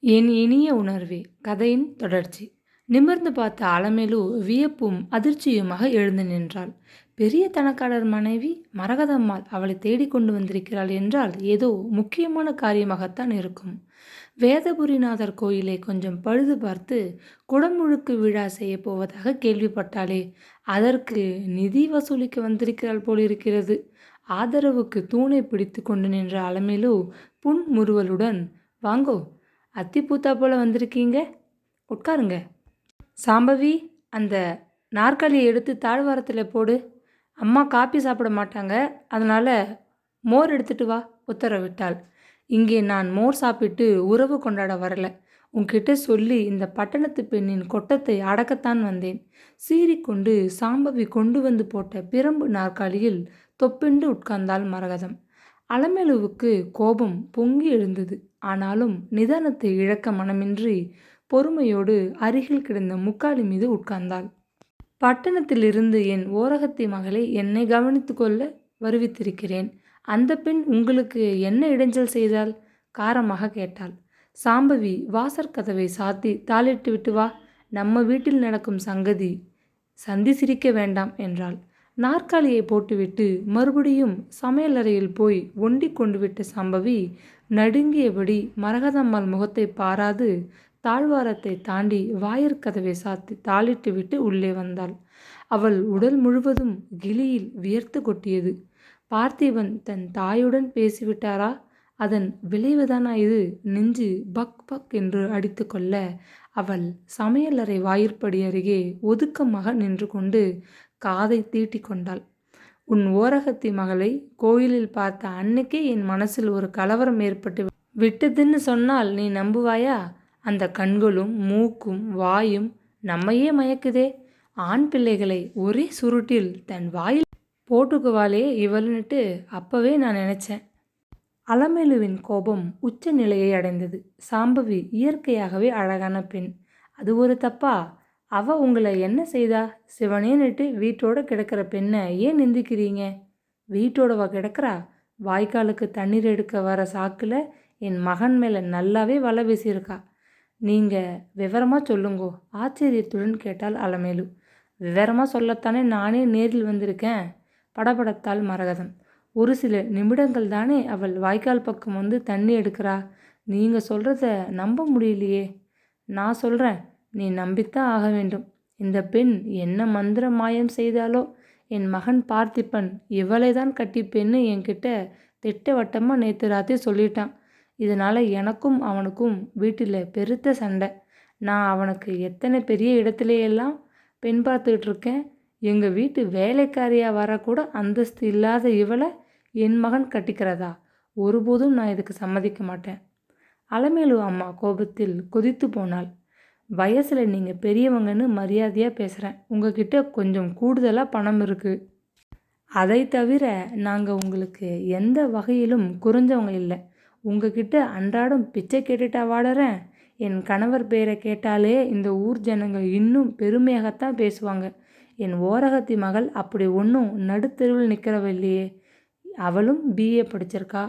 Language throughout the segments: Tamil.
என் இனிய உணர்வே! கதையின் தொடர்ச்சி. நிமிர்ந்து பார்த்த அலமேலு வியப்பும் அதிர்ச்சியுமாக எழுந்து நின்றாள். பெரிய தனக்காரர் மனைவி மரகதம்மாள் அவளைத் தேடிக் கொண்டு வந்திருக்கிறாள் என்றால் ஏதோ முக்கியமான காரியமாகத்தான் இருக்கும். வேதபுரிநாதர் கோயிலை கொஞ்சம் பழுது பார்த்து குடமுழுக்கு விழா செய்யப் போவதாக கேள்விப்பட்டாளே, அதற்கு நிதி வசூலிக்க வந்திருக்கிறாள் போலிருக்கிறது. ஆதரவுக்கு தூணை பிடித்து கொண்டு நின்ற அலமேலு புன்முறுவலுடன், வாங்கோ, அத்தி பூத்தா போல வந்திருக்கீங்க, உட்காருங்க. சாம்பவி, அந்த நாற்காலியை எடுத்து தாழ்வாரத்தில் போடு. அம்மா காப்பி சாப்பிட மாட்டாங்க, அதனால் மோர் எடுத்துட்டு வா, உத்தரவிட்டாள். இங்கே நான் மோர் சாப்பிட்டு உறவு கொண்டாட வரல. உன்கிட்ட சொல்லி இந்த பட்டணத்து பெண்ணின் கொட்டத்தை அடக்கத்தான் வந்தேன். சீறிக்கொண்டு சாம்பவி கொண்டு வந்து போட்ட பிரம்பு நாற்காலியில் தொப்பென்று உட்கார்ந்தாள் மரகதம். அலமேலுவுக்கு கோபம் பொங்கி எழுந்தது. ஆனாலும் நிதானத்தை இழக்க மனமின்றி பொறுமையோடு அருகில் கிடந்த முக்காலி மீது உட்கார்ந்தாள். பட்டணத்திலிருந்து என் ஓரகத்தி மகளை என்னை கவனித்து கொள்ள வருவித்திருக்கிறேன். அந்த பெண் உங்களுக்கு என்ன இடைஞ்சல் செய்தால்? காரமாக கேட்டாள். சாம்பவி வாசற்கதவை சாத்தி தாளிட்டு விட்டு வா, நம்ம வீட்டில் நடக்கும் சங்கதி சந்தி சிரிக்க வேண்டாம் என்றாள். நாற்காலியை போட்டுவிட்டு மறுபடியும் சமையலறையில் போய் ஒண்டி கொண்டு விட்ட சாம்பவி நடுங்கியபடி மரகதம்மாள் முகத்தை பாராது தாழ்வாரத்தை தாண்டி வாயிற்கதவை சாத்தி தாளிட்டு விட்டு உள்ளே வந்தாள். அவள் உடல் முழுவதும் கிளியில் வியர்த்து கொட்டியது. பார்த்திபன் தன் தாயுடன் பேசிவிட்டாரா? அதன் விளைவுதானா இது? நெஞ்சு பக் பக் என்று அடித்து கொள்ள அவள் சமையலறை வாயிற்படி அருகே ஒதுக்கமாக நின்று கொண்டு காதை தீட்டி கொண்டாள். உன் ஓரகத்தி மகளை கோயிலில் பார்த்த அன்னைக்கே என் மனசில் ஒரு கலவரம் ஏற்பட்டு விட்டதுன்னு சொன்னால் நீ நம்புவாயா? அந்த கண்களும் மூக்கும் வாயும் நம்மையே மயக்குதே. ஆண் பிள்ளைகளை ஒரே சுருட்டில் தன் வாயில் போட்டுக்குவாளே இவளுன்னுட்டு அப்பவே நான் நினைச்சேன். அலமேலுவின் கோபம் உச்ச நிலையை அடைந்தது. சாம்பவி இயற்கையாகவே அழகான பெண், அது ஒரு தப்பா? அவ உங்களை என்ன செய்தா? சிவனேன்னுட்டு வீட்டோட கிடக்கிற பெண்ணை ஏன் நிந்திக்கிறீங்க? வீட்டோடவா கிடக்கிறா? வாய்க்காலுக்கு தண்ணீர் எடுக்க வர சாக்கில் என் மகன் மேலே நல்லாவே வலை வீசியிருக்கா. நீங்கள் விவரமாக சொல்லுங்கோ, ஆச்சரியத்துடன் கேட்டாள் அலமேலு. விவரமாக சொல்லத்தானே நானே நேரில் வந்திருக்கேன், படபடத்தாள் மரகதம். ஒரு சில நிமிடங்கள் தானே அவள் வாய்க்கால் பக்கம் வந்து தண்ணி எடுக்கிறா. நீங்கள் சொல்கிறத நம்ப முடியலையே. நான் சொல்கிறேன், நீ நம்பித்தான் ஆக வேண்டும். இந்த பெண் என்ன மந்திர மாயம் செய்தாலோ, என் மகன் பார்த்திபன் இவளை தான் கட்டிப்பேன்னு என்கிட்ட திட்டவட்டமாக நேற்று ராத்திரி சொல்லிட்டான். இதனால் எனக்கும் அவனுக்கும் வீட்டில் பெருத்த சண்டை. நான் அவனுக்கு எத்தனை பெரிய இடத்துலையெல்லாம் பெண் பார்த்துக்கிட்டு இருக்கேன். எங்கள் வீட்டு வேலைக்காரியாக வரக்கூட அந்தஸ்து இல்லாத இவளை என் மகன் கட்டிக்கிறதா? ஒருபோதும் நான் இதுக்கு சம்மதிக்க மாட்டேன். அலமேலு அம்மா கோபத்தில் கொதித்து போனாள். வயசில் நீங்கள் பெரியவங்கன்னு மரியாதையாக பேசுகிறேன். உங்ககிட்ட கொஞ்சம் கூடுதலாக பணம் இருக்குது. அதை தவிர நாங்கள் உங்களுக்கு எந்த வகையிலும் குறைஞ்சவங்க இல்லை. உங்ககிட்ட அன்றாடம் பிச்சை கேட்டுட்டா வாடுறேன். என் கணவர் பேரை கேட்டாலே இந்த ஊர் ஜனங்க இன்னும் பெருமையாகத்தான் பேசுவாங்க. என் ஓரகத்தி மகள் அப்படி ஒன்றும் நடுத்தெருவில் நிற்கிறவ இல்லையே. அவளும் பிஏ படிச்சிருக்கா.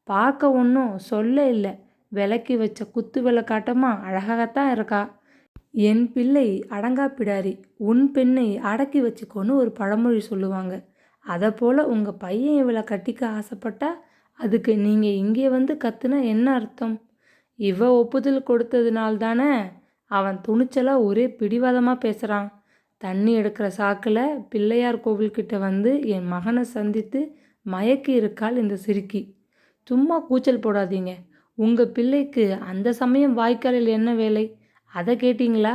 பார்க்க ஒன்றும் சொல்ல இல்லை. விளக்கி வச்ச குத்து விளக்காட்டமாக அழகாகத்தான் இருக்கா. என் பிள்ளை அடங்கா பிடாரி, உன் பெண்ணை அடக்கி வச்சுக்கோன்னு ஒரு பழமொழி சொல்லுவாங்க. அதை போல் உங்கள் பையன் இவளை கட்டிக்க ஆசைப்பட்டா அதுக்கு நீங்கள் இங்கே வந்து கத்துனா என்ன அர்த்தம்? இவ ஒப்புதல் கொடுத்ததுனால்தானே அவன் துணிச்சலாக ஒரே பிடிவாதமாக பேசுகிறான். தண்ணி எடுக்கிற சாக்கில் பிள்ளையார் கோவில்கிட்ட வந்து என் மகனை சந்தித்து மயக்கி இருக்காள் இந்த சிறுக்கி. சும்மா கூச்சல் போடாதீங்க. உங்கள் பிள்ளைக்கு அந்த சமயம் வாய்க்காலில் என்ன வேலை? அதை கேட்டிங்களா?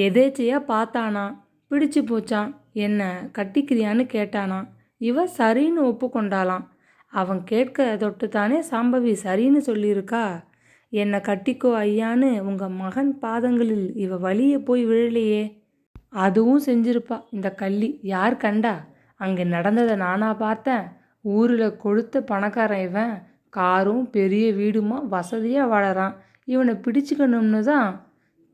எதேச்சையாக பார்த்தானா, பிடிச்சு போச்சான், என்ன கட்டிக்கிறியான்னு கேட்டானா. இவ சரின்னு ஒப்புக்கொண்டாலாம். அவன் கேட்க தொட்டு தானே சாம்பவி சரின்னு சொல்லியிருக்கா. என்னை கட்டிக்கோ ஐயான்னு உங்கள் மகன் பாதங்களில் இவ வலிய போய் விழலையே. அதுவும் செஞ்சிருப்பா இந்த கள்ளி. யார் கண்டா? அங்கே நடந்ததை நானா பார்த்தேன். ஊரில் கொழுத்த பணக்காரன் இவன். காரும் பெரிய வீடுமா வசதியாக வாழறான். இவனை பிடிச்சிக்கணும்னு தான்.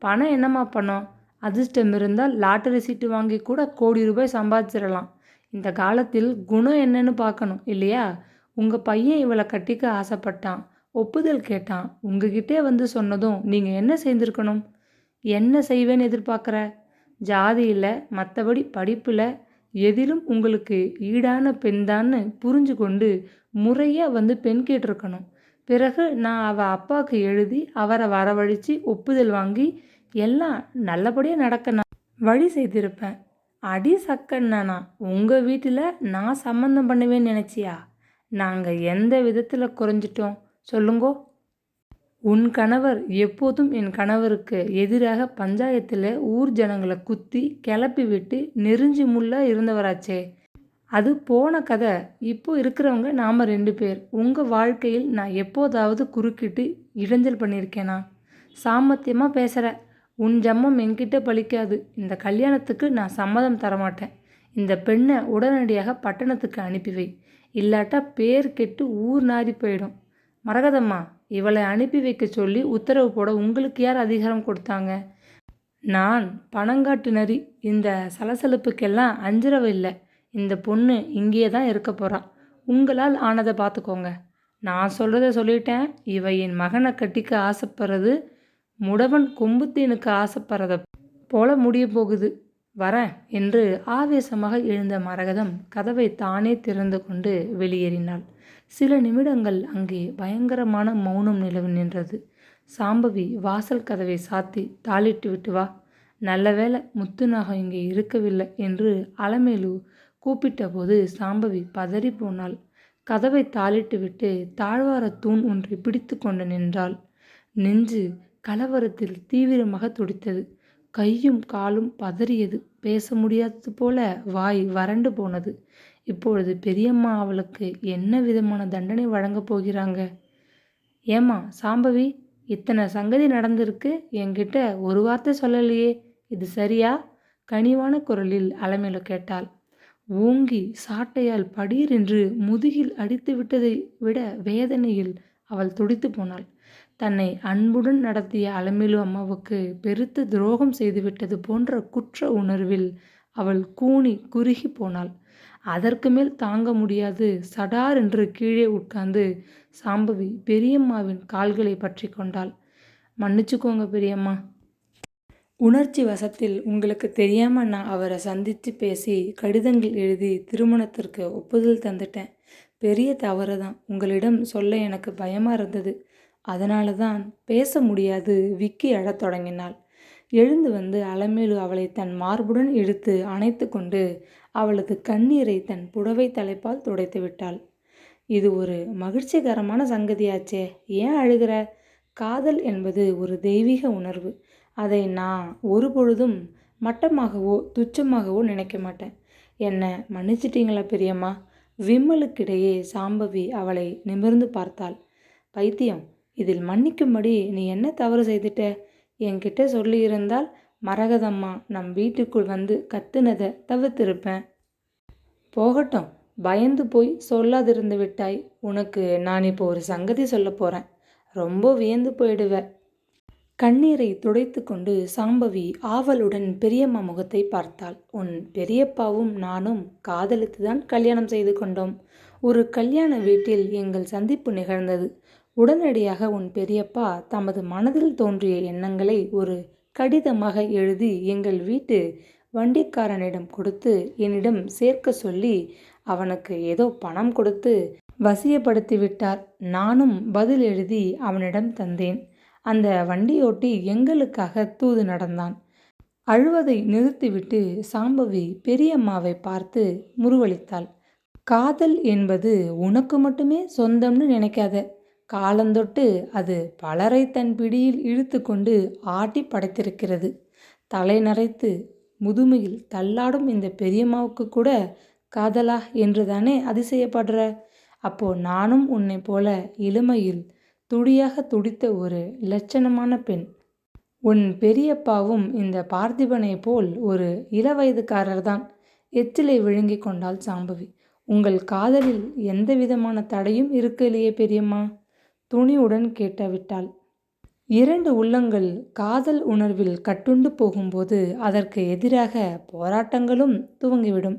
பணம் என்னம்மா பணம்? அதிர்ஷ்டம் இருந்தால் லாட்டரி சீட்டு வாங்கி கூட கோடி ரூபாய் சம்பாதிச்சிடலாம். இந்த காலத்தில் குணம் என்னன்னு பார்க்கணும் இல்லையா? உங்கள் பையன் இவளை கட்டிக்க ஆசைப்பட்டான். ஒப்புதல் கேட்டான். உங்ககிட்டே வந்து சொன்னதும் நீங்கள் என்ன செய்திருக்கணும்? என்ன செய்வேன்னு எதிர்பார்க்குற? ஜாதியில், மற்றபடி படிப்பில் எதிலும் உங்களுக்கு ஈடான பெண்தான்னு புரிஞ்சு கொண்டு முறையாக வந்து பெண் கேட்டிருக்கணும். பிறகு நான் அவள் அப்பாவுக்கு எழுதி அவரை வரவழைச்சி ஒப்புதல் வாங்கி எல்லாம் நல்லபடியாக நடக்க நான் வழி செய்திருப்பேன். அடி சக்கண்ணனா, உங்கள் வீட்டில் நான் சம்மந்தம் பண்ணுவேன்னு நினச்சியா? நாங்கள் எந்த விதத்தில் குறைஞ்சிட்டோம் சொல்லுங்கோ? உன் கணவர் எப்போதும் என் கணவருக்கு எதிராக பஞ்சாயத்தில் ஊர் ஜனங்களை குத்தி கிளப்பி விட்டு நெருஞ்சி முள்ளா இருந்தவராச்சே. அது போன கதை. இப்போ இருக்கிறவங்க நாம் 2 பேர். உங்கள் வாழ்க்கையில் நான் எப்போதாவது குறுக்கிட்டு இடைஞ்சல் பண்ணியிருக்கேனா? சாமர்த்தியமாக பேசுகிற. உன் ஜம்மம் என்கிட்ட பலிக்காது. இந்த கல்யாணத்துக்கு நான் சம்மதம் தரமாட்டேன். இந்த பெண்ணை உடனடியாக பட்டணத்துக்கு அனுப்பி வை. இல்லாட்டா பேர் கெட்டு ஊர் நாறி போயிடும். மரகதம்மா, இவளை அனுப்பி வைக்க சொல்லி உத்தரவு போட உங்களுக்கு யார் அதிகாரம் கொடுத்தாங்க? நான் பணங்காட்டு நரி. இந்த சலசலப்புக்கெல்லாம் அஞ்சுறவ இல்லை. இந்த பொண்ணு இங்கேயே தான் இருக்க போகிறா. உங்களால் ஆனதை பார்த்துக்கோங்க. நான் சொல்கிறத சொல்லிட்டேன். இவ என் மகனை கட்டிக்க ஆசைப்படுறது முடவன் கொம்புத்தீனுக்கு ஆசைப்படுறத போல முடிய போகுது. வரேன் என்று ஆவேசமாக எழுந்த மரகதம் கதவை தானே திறந்து கொண்டு வெளியேறினாள். சில நிமிடங்கள் அங்கே பயங்கரமான மௌனம் நிலவு நின்றது. சாம்பவி வாசல் கதவை சாத்தி தாளிட்டு விட்டு வா. நல்ல வேளை முத்துநாகம் இங்கே இருக்கவில்லை என்று அலமேலு கூப்பிட்ட போது சாம்பவி பதறி போனாள். கதவை தாளிட்டு விட்டு தாழ்வார தூண் ஒன்றை பிடித்து கொண்டு நின்றாள். நெஞ்சு கலவரத்தில் தீவிரமாக துடித்தது. கையும் காலும் பதறியது. பேச முடியாதது போல வாய் வறண்டு போனது. இப்பொழுது பெரியம்மா அவளுக்கு என்ன விதமான தண்டனை வழங்கப் போகிறாங்க? ஏம்மா சாம்பவி, இத்தனை சங்கதி நடந்திருக்கு, என்கிட்ட ஒரு வார்த்தை சொல்லலையே, இது சரியா? கனிவான குரலில் அலமேலு கேட்டாள். ஓங்கி சாட்டையால் படீர் என்று முதுகில் அடித்து விட்டதை விட வேதனையில் அவள் துடித்து போனாள். தன்னை அன்புடன் நடத்திய அலமேலு அம்மாவுக்கு பெருத்த துரோகம் செய்துவிட்டது போன்ற குற்ற உணர்வில் அவள் கூனி குறுகி போனாள். அதற்கு மேல் தாங்க முடியாது சடார் என்று கீழே உட்கார்ந்து சாம்பவி பெரியம்மாவின் கால்களை பற்றி கொண்டாள். மன்னிச்சுக்கோங்க பெரியம்மா. உணர்ச்சி வசத்தில் உங்களுக்கு தெரியாமல் நான் அவரை சந்தித்து பேசி கடிதங்கள் எழுதி திருமணத்திற்கு ஒப்புதல் தந்துட்டேன். பெரிய தவறு தான். உங்களிடம் சொல்ல எனக்கு பயமாக இருந்தது. அதனால தான் பேச முடியாது விக்கி அழத் தொடங்கினாள். எழுந்து வந்து அலமேலு அவளை தன் மார்புடன் இழுத்து அணைத்து கொண்டு அவளது கண்ணீரை தன் புடவை தலைப்பால் துடைத்து விட்டாள். இது ஒரு மகிழ்ச்சிகரமான சங்கதியாச்சே, ஏன் அழுகிற? காதல் என்பது ஒரு தெய்வீக உணர்வு. அதை நான் ஒரு பொழுதும் மட்டமாகவோ துச்சமாகவோ நினைக்க மாட்டேன். என்ன மன்னிச்சிட்டிங்களா பெரியம்மா? விம்மலுக்கிடையே சாம்பவி அவளை நிமிர்ந்து பார்த்தாள். பைத்தியம், இதில் மன்னிக்கும்படி நீ என்ன தவறு செய்துட்ட? என்கிட்ட சொல்லியிருந்தால் மரகதம்மா நம் வீட்டுக்குள் வந்து கத்துனதை தவிர்த்திருப்பேன். போகட்டும், பயந்து போய் சொல்லாதிருந்து விட்டாய். உனக்கு நான் இப்போ ஒரு சங்கதி சொல்ல போகிறேன். ரொம்ப வியந்து போயிடுவ. கண்ணீரை துடைத்து கொண்டு சாம்பவி ஆவலுடன் பெரியம்மா முகத்தை பார்த்தாள். உன் பெரியப்பாவும் நானும் காதலித்து தான் கல்யாணம் செய்து கொண்டோம். ஒரு கல்யாண வீட்டில் எங்கள் சந்திப்பு நிகழ்ந்தது. உடனடியாக உன் பெரியப்பா தமது மனதில் தோன்றிய எண்ணங்களை ஒரு கடிதமாக எழுதி எங்கள் வீட்டு வண்டிக்காரனிடம் கொடுத்து என்னிடம் சேர்க்க சொல்லி அவனுக்கு ஏதோ பணம் கொடுத்து வசியப்படுத்தி விட்டார். நானும் பதில் எழுதி அவனிடம் தந்தேன். அந்த வண்டியோட்டி எங்களுக்காக தூது நடந்தான். அழுவதை நிறுத்திவிட்டு சாம்பவி பெரியம்மாவை பார்த்து முறுவலித்தாள். காதல் என்பது உனக்கு மட்டுமே சொந்தம்னு நினைக்காத. காலந்தொட்டு அது பலரை தன் பிடியில் இழுத்து கொண்டு ஆட்டி படைத்திருக்கிறது. தலை நரைத்து முதுமையில் தள்ளாடும் இந்த பெரியம்மாவுக்கு கூட காதலா என்று தானே அதிசயப்படுற? அப்போ நானும் உன்னை போல இளமையில் துடியாக துடித்த ஒரு லட்சணமான பெண். உன் பெரியப்பாவும் இந்த பார்த்திபனை போல் ஒரு இளவயதுக்காரர்தான். எச்சிலை விழுங்கி கொண்டாள் சாம்பவி. உங்கள் காதலில் எந்த விதமான தடையும் இருக்கலையே பெரியம்மா? துணிவுடன் கேட்டுவிட்டாள். 2 உள்ளங்கள் காதல் உணர்வில் கட்டுண்டு போகும்போது அதற்கு எதிராக போராட்டங்களும் துவங்கிவிடும்.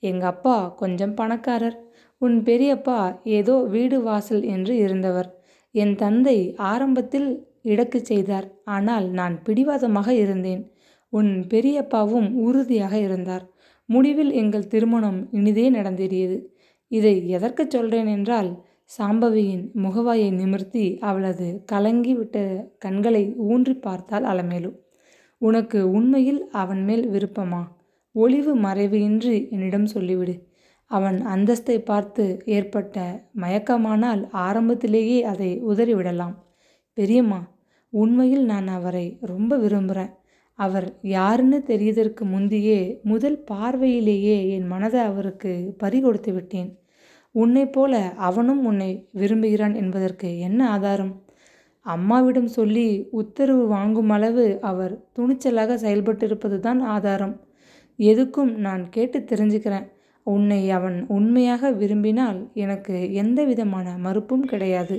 எங்கள் அப்பா கொஞ்சம் பணக்காரர். உன் பெரியப்பா ஏதோ வீடு வாசல் என்று இருந்தவர். என் தந்தை ஆரம்பத்தில் இடக்குச் செய்தார். ஆனால் நான் பிடிவாதமாக இருந்தேன். உன் பெரியப்பாவும் உறுதியாக இருந்தார். முடிவில் எங்கள் திருமணம் இனிதே நடந்தேறியது. இதை எதற்குச் சொல்றேன் என்றால், சாம்பவியின் முகவாயை நிமிர்த்தி அவளது கலங்கிவிட்ட கண்களை ஊன்றி பார்த்தாள் அலமேலு. உனக்கு உண்மையில் அவன் மேல் விருப்பமா? ஒளிவு மறைவு இன்றி என்னிடம் சொல்லிவிடு. அவன் அந்தஸ்தை பார்த்து ஏற்பட்ட மயக்கமானால் ஆரம்பத்திலேயே அதை உதறிவிடலாம். பெரியம்மா, உண்மையில் நான் அவரை ரொம்ப விரும்புகிறேன். அவர் யாருன்னு தெரியதற்கு முந்தியே முதல் பார்வையிலேயே என் மனதை அவருக்கு பறிகொடுத்து விட்டேன். உன்னைப் போல அவனும் உன்னை விரும்புகிறான் என்பதற்கு என்ன ஆதாரம்? அம்மாவிடம் சொல்லி உத்தரவு வாங்கும் அளவு அவர் துணிச்சலாக செயல்பட்டிருப்பது தான் ஆதாரம். எதுக்கும் நான் கேட்டு தெரிஞ்சுக்கிறேன். உன்னை அவன் உண்மையாக விரும்பினால் எனக்கு எந்த விதமான மறுப்பும் கிடையாது.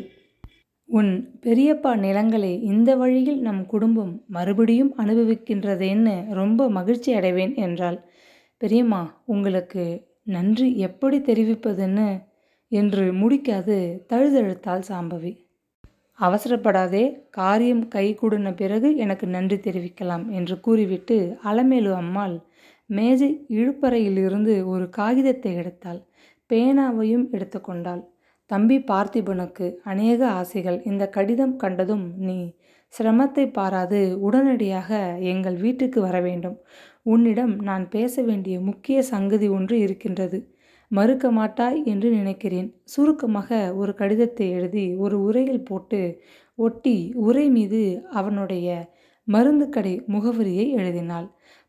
உன் பெரியப்பா நிலங்களை இந்த வழியில் நம் குடும்பம் மறுபடியும் அனுபவிக்கின்றதேன்னு ரொம்ப மகிழ்ச்சி அடைவேன் என்றாள். பெரியம்மா, உங்களுக்கு நன்றி எப்படி தெரிவிப்பதுன்னு என்று முடிக்காது தழுதழுத்தாள் சாம்பவி. அவசரப்படாதே, காரியம் கைகூடின பிறகு எனக்கு நன்றி தெரிவிக்கலாம் என்று கூறிவிட்டு அலமேலு அம்மாள் மேஜை இழுப்பறையிலிருந்து ஒரு காகிதத்தை எடுத்தாள். பேனாவையும் எடுத்துக்கொண்டாள். தம்பி பார்த்திபனுக்கு அநேக ஆசைகள். இந்த கடிதம் கண்டதும் நீ சிரமத்தை பாராது உடனடியாக எங்கள் வீட்டுக்கு வர வேண்டும். உன்னிடம் நான் பேச வேண்டிய முக்கிய சங்கதி ஒன்று இருக்கின்றது. மறுக்க மாட்டாய் என்று நினைக்கிறேன். சுருக்கமாக ஒரு கடிதத்தை எழுதி ஒரு உறையில் போட்டு ஒட்டி உறை மீது அவனுடைய மருந்து கடை முகவரியை எழுதினாள்.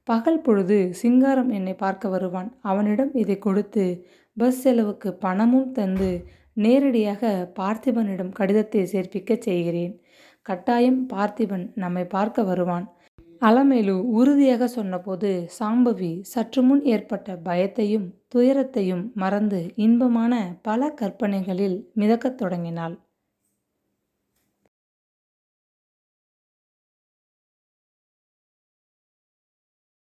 பகல் பொழுது சிங்காரம் என்னை பார்க்க வருவான். அவனிடம் இதை கொடுத்து பஸ் செலவுக்கு பணமும் தந்து நேரடியாக பார்த்திபனிடம் கடிதத்தை சேர்ப்பிக்கச் செய்கிறேன். கட்டாயம் பார்த்திபன் நம்மை பார்க்க வருவான். அலமேலு உறுதியாக சொன்னபோது சாம்பவி சற்று முன் ஏற்பட்ட பயத்தையும் துயரத்தையும் மறந்து இன்பமான பல கற்பனைகளில் மிதக்கத் தொடங்கினாள்.